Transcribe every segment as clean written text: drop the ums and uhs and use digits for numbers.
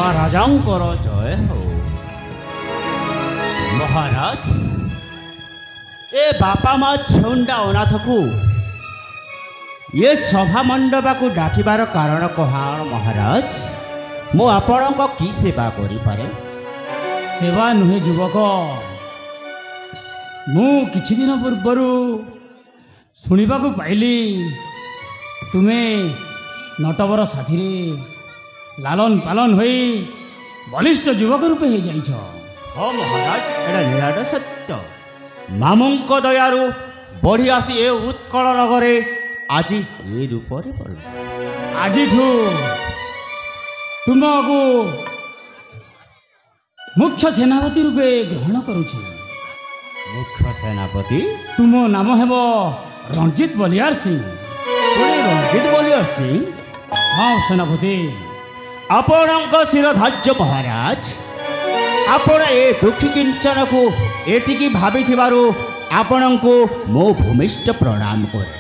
महाराजांकर जय हो। महाराज ए बापा माँ छुंडा अनाथ को ये सभा मंडपा को डाकिबार कारण कहान महाराज? मु आपण को की सेवा करि पारे? सेवा नुहे युवक, मु किछि दिन पूर्व शुणा पाइली तुमे नटवर साथी लालन पालन हो बलिष्ठ युवक रूपे हो जाइछ। हाँ महाराज, एटा निराट सत्य। मामुंक दयारु बढ़ी आसी ए उत्कल नगरे आज ए रूप आज तुमको मुख्य सेनापति रूपे ग्रहण करुछि। मुख्य सेनापति? तुम नाम हेब रणजित बलियार सिंह। रणजित बलियार सिंह? हाँ सेनापति। आपणक शिरधार्य महाराज, आपण ए दुखी किंचन को एतिकी भाभी थिबारु आपणको मो भूमिष्ठ प्रणाम करे।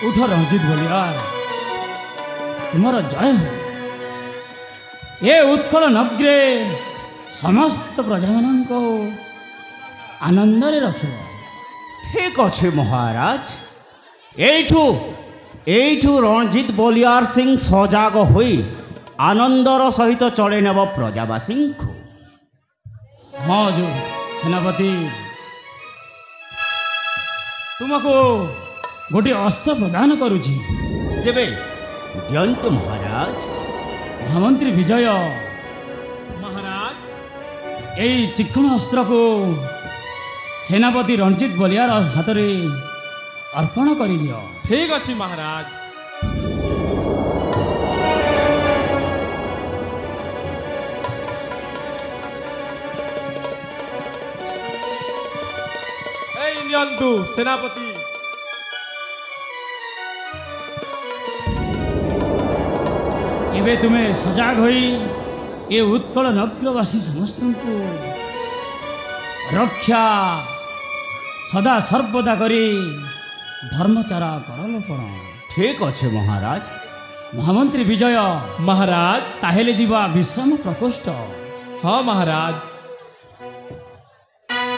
उठ रणजित बलियार, तुमर जय हो। ये उत्कल नगरे समस्त प्रजा मानक आनंद रखिब। ठीक अच्छे महाराज। एठू रणजित बलियार सिंह सजाग होई आनंदर सहित चले नेब प्रजावासी को। हाँ जो सेनापति, तुमको गोटे अस्त्र प्रदान करुछि। देवे दियंतु महाराज। महामंत्री विजय महाराज, यही चिक्कण अस्त्र को सेनापति रणजित बलियार हाथ में अर्पण कर दियो। ठीक अच्छी महाराज। नियंतु सेनापति। एबे तुम्हें सजाग होई ये उत्कल नगरवासी समस्त को रक्षा सदा सर्वदा करी धर्मचारा करलोपण। ठीक अच्छे महाराज। महामंत्री विजय महाराज, ताहेले जीवा विश्राम प्रकोष्ठ। हाँ महाराज।